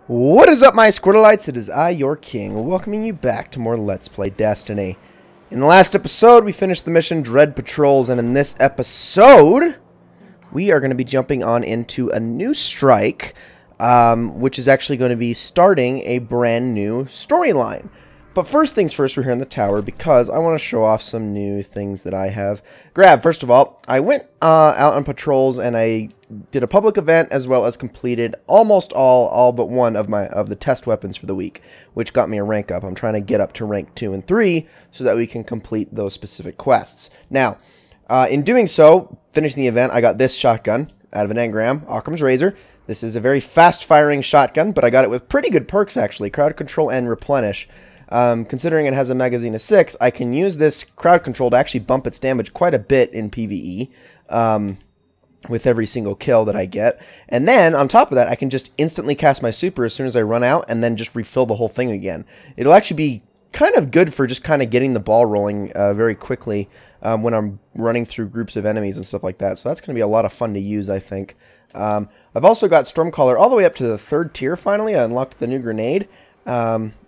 What is up, my Squirtleites? It is I, your king, welcoming you back to more Let's Play Destiny. In the last episode, we finished the mission Dread Patrols, and in this episode, we are going to be jumping on into a new strike, which is actually going to be starting a brand new storyline. But first things first, we're here in the tower because I want to show off some new things that I have grabbed. First of all, I went out on patrols and I did a public event as well as completed almost all but one of the test weapons for the week, which got me a rank up. I'm trying to get up to rank 2 and 3 so that we can complete those specific quests. Now, in doing so, finishing the event, I got this shotgun out of an engram, Occam's Razor. This is a very fast-firing shotgun, but I got it with pretty good perks, actually, crowd control and replenish. Considering it has a magazine of 6, I can use this crowd control to actually bump its damage quite a bit in PvE with every single kill that I get. And then, on top of that, I can just instantly cast my super as soon as I run out and then just refill the whole thing again. It'll actually be kind of good for just kind of getting the ball rolling very quickly when I'm running through groups of enemies and stuff like that. So that's going to be a lot of fun to use, I think. I've also got Stormcaller all the way up to the 3rd tier, finally. I unlocked the new grenade.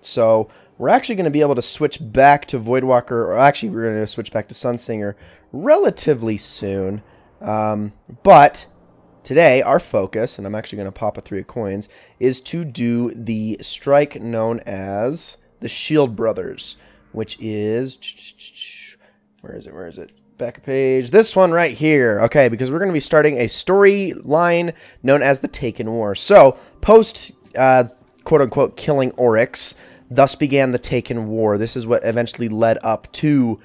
So we're actually going to be able to switch back to Voidwalker, or actually we're going to switch back to Sunsinger relatively soon. But today our focus, and I'm actually going to pop a 3 of coins, is to do the strike known as the Shield Brothers, which is, where is it? Back page, this one right here. Okay, because we're going to be starting a storyline known as the Taken War. So, post, quote-unquote, killing Oryx, thus began the Taken War. This is what eventually led up to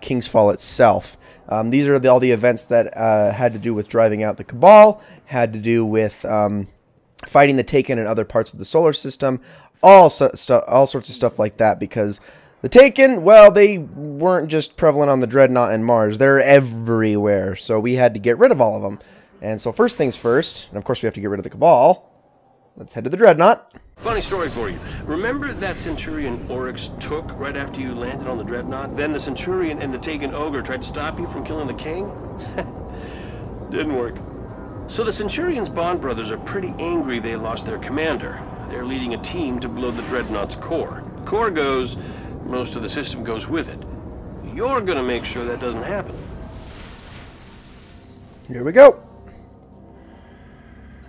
King's Fall itself. These are all the events that had to do with driving out the Cabal, had to do with fighting the Taken in other parts of the solar system, all sorts of stuff like that, because the Taken, well, they weren't just prevalent on the Dreadnought and Mars. They're everywhere, so we had to get rid of all of them. And so first things first, and of course we have to get rid of the Cabal. Let's head to the Dreadnought. Funny story for you. Remember that Centurion Oryx took right after you landed on the Dreadnought? Then the Centurion and the Taken Ogre tried to stop you from killing the king? Didn't work. So the Centurion's Bond brothers are pretty angry they lost their commander. They're leading a team to blow the Dreadnought's core. Core goes, most of the system goes with it. You're gonna make sure that doesn't happen. Here we go.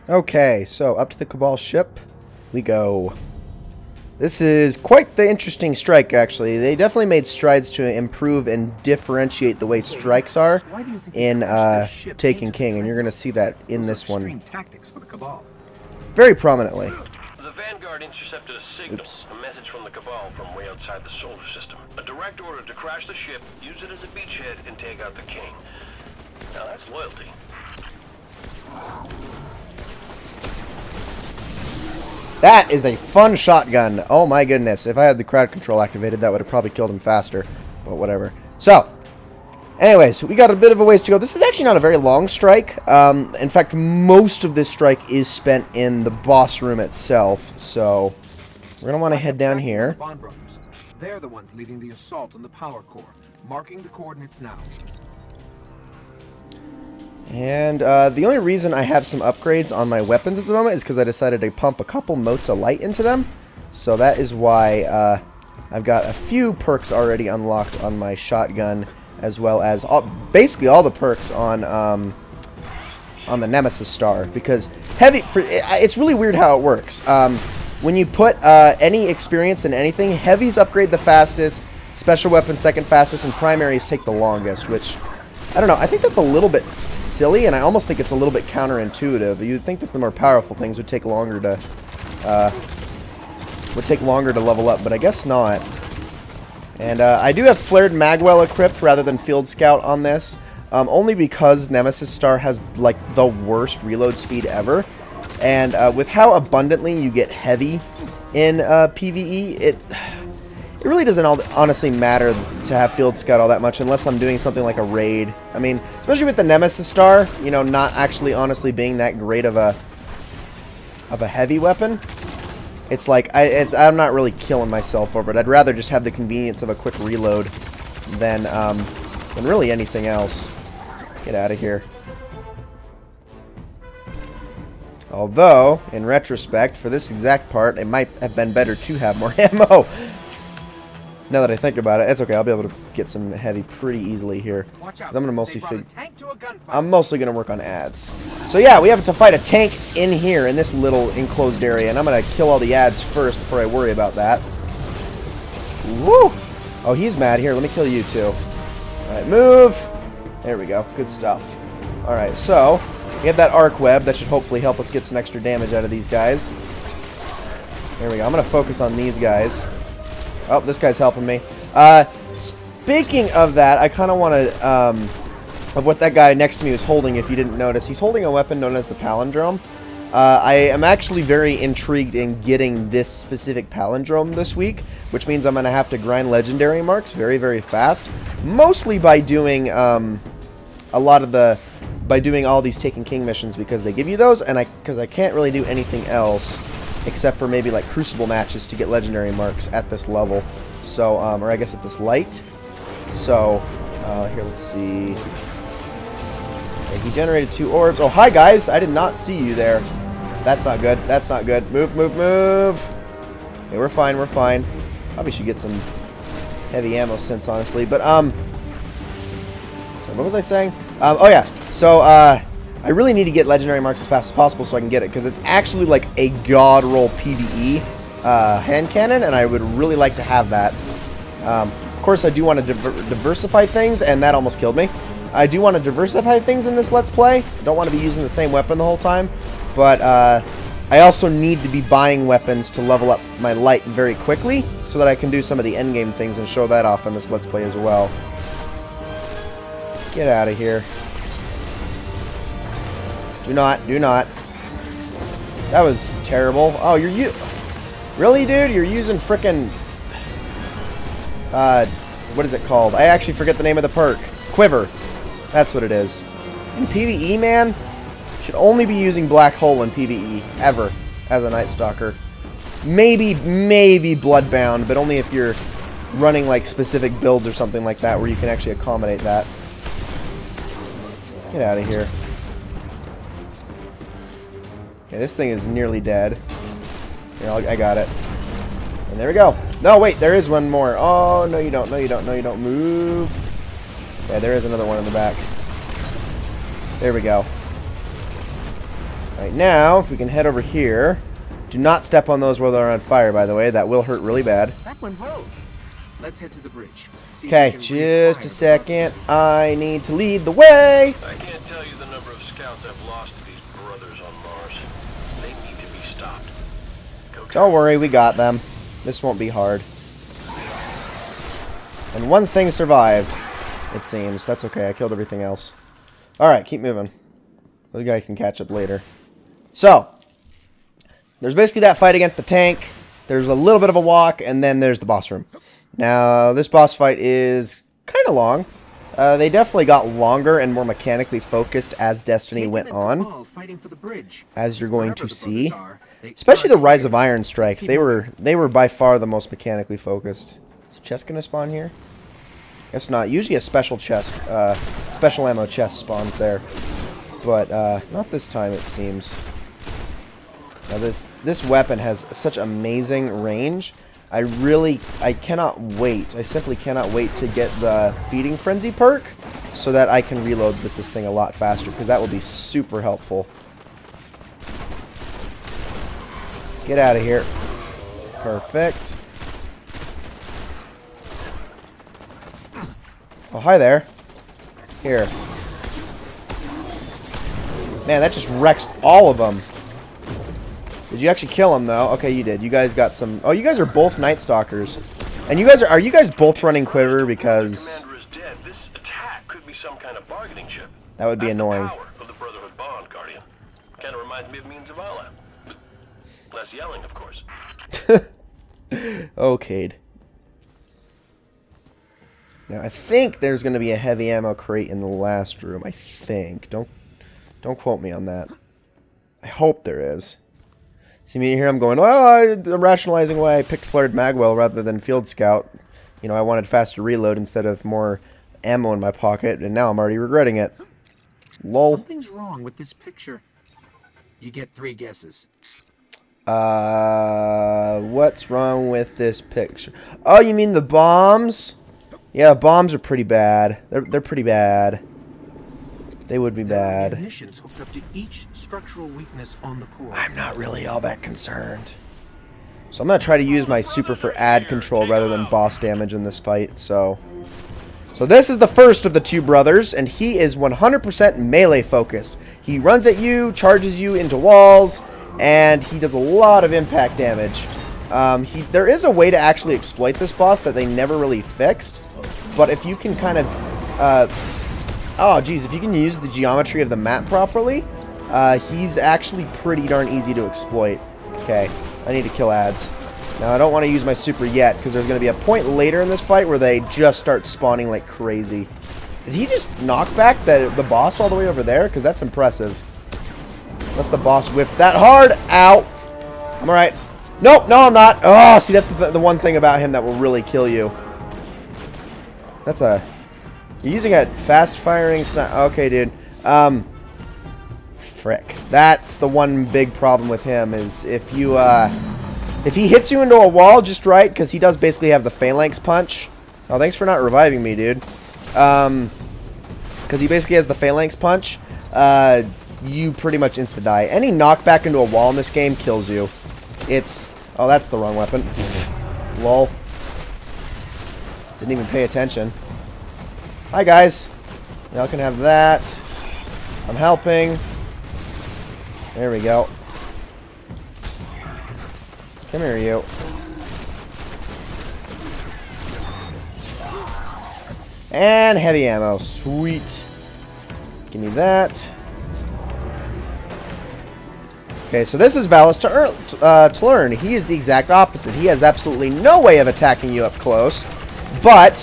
Okay, so up to the Cabal ship we go. This is quite the interesting strike, actually. They definitely made strides to improve and differentiate the way strikes are in Taken King, and you're going to see that in this one very prominently. The Vanguard intercepted a signal, a message from the Cabal from way outside the solar system. A direct order to crash the ship, use it as a beachhead, and take out the king. Now that's loyalty. That is a fun shotgun. Oh my goodness. If I had the crowd control activated, that would have probably killed him faster. But whatever. So, anyways, we got a bit of a ways to go. This is actually not a very long strike. In fact, most of this strike is spent in the boss room itself. So, we're going to want to head down here. They're the ones leading the assault on the power core. Marking the coordinates now. And the only reason I have some upgrades on my weapons at the moment is because I decided to pump a couple motes of light into them. So that is why I've got a few perks already unlocked on my shotgun, as well as basically all the perks on the Nemesis Star. Because it's really weird how it works. When you put any experience in anything, heavies upgrade the fastest, special weapons second fastest, and primaries take the longest, which, I don't know, I think that's a little bit silly, and I almost think it's a little bit counterintuitive. You'd think that the more powerful things would take longer to level up, but I guess not. And I do have Flared Magwell equipped rather than Field Scout on this, only because Nemesis Star has like the worst reload speed ever. And with how abundantly you get heavy in PvE, it really doesn't honestly matter to have Field Scout all that much unless I'm doing something like a raid. I mean, especially with the Nemesis Star, you know, not actually honestly being that great of a heavy weapon. It's like, I'm not really killing myself over it. I'd rather just have the convenience of a quick reload than really anything else. Get out of here. Although, in retrospect, for this exact part, it might have been better to have more ammo. Now that I think about it, it's okay. I'll be able to get some heavy pretty easily here. Watch out. I'm gonna mostly I'm mostly gonna work on ads. So yeah, we have to fight a tank in here in this little enclosed area, and I'm gonna kill all the ads first before I worry about that. Woo! Oh, he's mad. Here, let me kill you too. All right, move. There we go. Good stuff. All right, so we have that arc web that should hopefully help us get some extra damage out of these guys. There we go. I'm gonna focus on these guys. Oh, this guy's helping me. Speaking of that, I kind of want to, of what that guy next to me was holding, if you didn't notice. He's holding a weapon known as the Palindrome. I am actually very intrigued in getting this specific Palindrome this week, which means I'm going to have to grind legendary marks very, very fast. Mostly by doing, by doing all these Taken King missions, because they give you those, and because I can't really do anything else except for maybe like Crucible matches to get legendary marks at this level. So, or I guess at this light. So, here, let's see. Okay, he generated 2 orbs. Oh, hi guys! I did not see you there. That's not good. That's not good. Move, move, move! Okay, we're fine, we're fine. Probably should get some heavy ammo since, honestly. But, so what was I saying? Oh yeah, so, I really need to get legendary marks as fast as possible so I can get it, because it's actually like a god roll PvE hand cannon, and I would really like to have that. Of course, I do want to diversify things, and that almost killed me. I do want to diversify things in this Let's Play. I don't want to be using the same weapon the whole time, but I also need to be buying weapons to level up my light very quickly so that I can do some of the endgame things and show that off in this Let's Play as well. Get out of here. Do not, do not. That was terrible. Oh, really, dude? You're using frickin', what is it called? I actually forget the name of the perk. Quiver. That's what it is. In PvE, man, should only be using Black Hole in PvE, ever, as a Night Stalker. Maybe Bloodbound, but only if you're running, like, specific builds or something like that, where you can actually accommodate that. Get out of here. Okay, this thing is nearly dead. Here, I got it. And there we go. No, wait, there is one more. Oh, no you don't, no you don't, no you don't. Move. Yeah, there is another one in the back. There we go. Alright, now, if we can head over here. Do not step on those while they're on fire, by the way. That will hurt really bad. That went well. Let's head to the bridge. Okay, just a second. I need to lead the way. I can't tell you the number of scouts I've lost to these brothers on Mars. They need to be stopped. Don't worry, we got them. This won't be hard. And one thing survived, it seems. That's okay, I killed everything else. Alright, keep moving. The guy can catch up later. So, there's basically that fight against the tank. There's a little bit of a walk, and then there's the boss room. Now, this boss fight is kind of long. They definitely got longer and more mechanically focused as Destiny went on, as you're going to see. Especially the Rise of Iron Strikes. They were by far the most mechanically focused. Is a chest gonna spawn here? Guess not. Usually a special chest, special ammo chest spawns there, but not this time it seems. Now this weapon has such amazing range. I cannot wait. I simply cannot wait to get the Feeding Frenzy perk so that I can reload with this thing a lot faster, because that will be super helpful. Get out of here. Perfect. Oh, hi there. Here. Man, that just wrecks all of them. Did you actually kill him, though? Okay, you did. You guys got some... Oh, you guys are both Night Stalkers. And you guys are you guys both running Quiver? Because... Commander is dead. This attack could be some kind of bargaining chip. That would be That's annoying. The power of the Brotherhood bond, Guardian. Kind of reminds me of Means of Allah. Less yelling, of course. Okay. Now, I think there's going to be a heavy ammo crate in the last room. I think. Don't quote me on that. I hope there is. See me here, I'm going, well, I'm rationalizing why I picked Flared Magwell rather than Field Scout. You know, I wanted faster reload instead of more ammo in my pocket, and now I'm already regretting it. Lol. Something's wrong with this picture. You get 3 guesses. What's wrong with this picture? Oh, you mean the bombs? Yeah, bombs are pretty bad. They're pretty bad. They would be bad. Ignitions hooked up to each structural weakness on the core. I'm not really all that concerned. So I'm going to try to use my super for ad control rather than boss damage in this fight. So this is the first of the 2 brothers, and he is 100% melee focused. He runs at you, charges you into walls, and he does a lot of impact damage. There is a way to actually exploit this boss that they never really fixed, but if you can kind of... oh, geez, if you can use the geometry of the map properly, he's actually pretty darn easy to exploit. Okay, I need to kill ads. Now, I don't want to use my super yet, because there's going to be a point later in this fight where they just start spawning like crazy. Did he just knock back the boss all the way over there? Because that's impressive. Unless the boss whiffed that hard. Ow. I'm alright. Nope, no, I'm not. Oh, see, that's the one thing about him that will really kill you. That's a... You're using a fast-firing... Okay, dude. Frick. That's the one big problem with him, is if you, if he hits you into a wall just right, because he does basically have the phalanx punch. Oh, thanks for not reviving me, dude. Because he basically has the phalanx punch. You pretty much insta-die. Any knockback into a wall in this game kills you. It's... Oh, that's the wrong weapon. Lol. Didn't even pay attention. Hi, guys. Y'all can have that. I'm helping. There we go. Come here, you. And heavy ammo. Sweet. Give me that. Okay, so this is Valis to learn. He is the exact opposite. He has absolutely no way of attacking you up close. But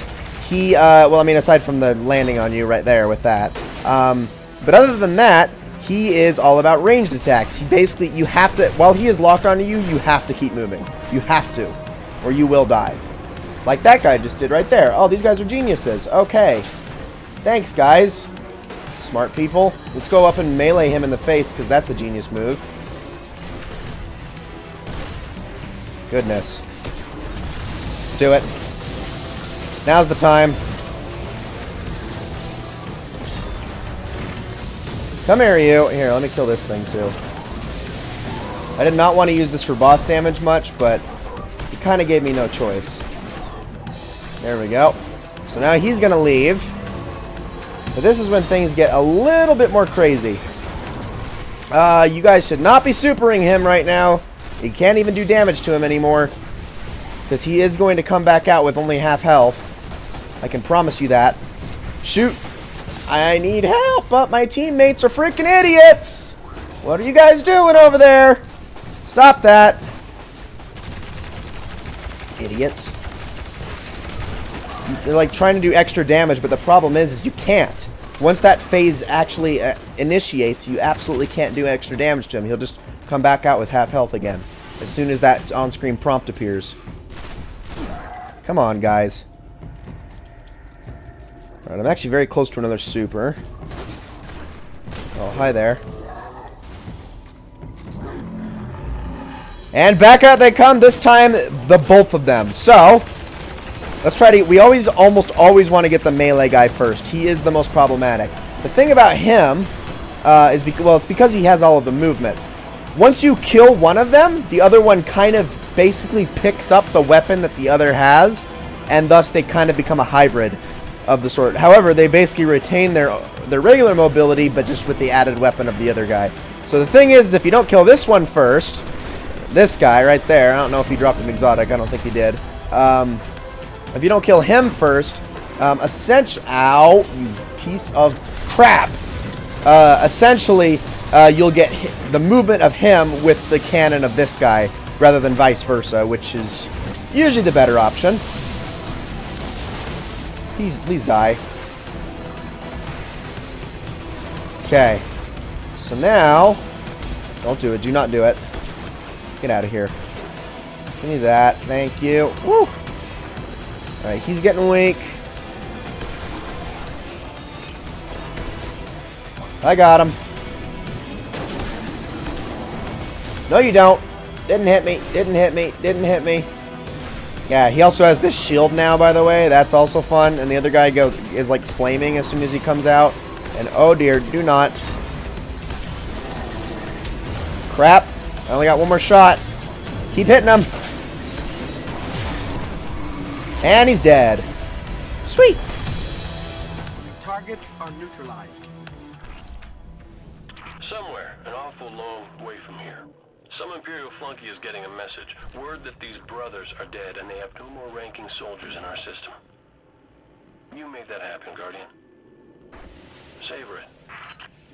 he, well, I mean, aside from the landing on you right there with that. But other than that, he is all about ranged attacks. He basically, you have to, while he is locked onto you, you have to keep moving. You have to, or you will die. Like that guy just did right there. Oh, these guys are geniuses. Okay. Thanks, guys. Smart people. Let's go up and melee him in the face, because that's a genius move. Goodness. Let's do it. Now's the time. Come here, you. Here, let me kill this thing, too. I did not want to use this for boss damage much, but he kind of gave me no choice. There we go. So now he's going to leave. But this is when things get a little bit more crazy. You guys should not be supering him right now. You can't even do damage to him anymore. Because he is going to come back out with only half health. I can promise you that. Shoot. I need help, but my teammates are freaking idiots. What are you guys doing over there? Stop that. Idiots. They're like trying to do extra damage, but the problem is you can't. Once that phase actually initiates, you absolutely can't do extra damage to him. He'll just come back out with half health again as soon as that on-screen prompt appears. Come on, guys. Alright, I'm actually very close to another super. Oh, hi there. And back out they come, this time the both of them. So, let's try to... We almost always want to get the melee guy first. He is the most problematic. The thing about him is... Well, it's because he has all of the movement. Once you kill one of them, the other one kind of basically picks up the weapon that the other has, and thus they kind of become a hybrid of the sort. However, they basically retain their regular mobility, but just with the added weapon of the other guy. So the thing is, if you don't kill this one first, this guy right there, I don't know if he dropped an exotic, I don't think he did. If you don't kill him first, ow, you piece of crap. Essentially, you'll get the movement of him with the cannon of this guy, rather than vice versa, which is usually the better option. Please die. Okay. So now... Don't do it. Do not do it. Get out of here. Give me that. Thank you. Woo! Alright, he's getting weak. I got him. No, you don't. Didn't hit me. Didn't hit me. Didn't hit me. Yeah, he also has this shield now, by the way. That's also fun. And the other guy is like flaming as soon as he comes out. And oh dear, do not. Crap. I only got one more shot. Keep hitting him. And he's dead. Sweet. Targets are neutralized. Somewhere, an awful long way from here. Some Imperial flunky is getting a message. Word that these brothers are dead and they have no more ranking soldiers in our system. You made that happen, Guardian. Savor it.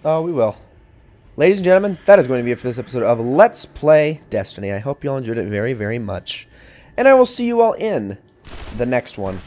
Oh, we will. Ladies and gentlemen, that is going to be it for this episode of Let's Play Destiny. I hope you all enjoyed it very, very much. And I will see you all in the next one.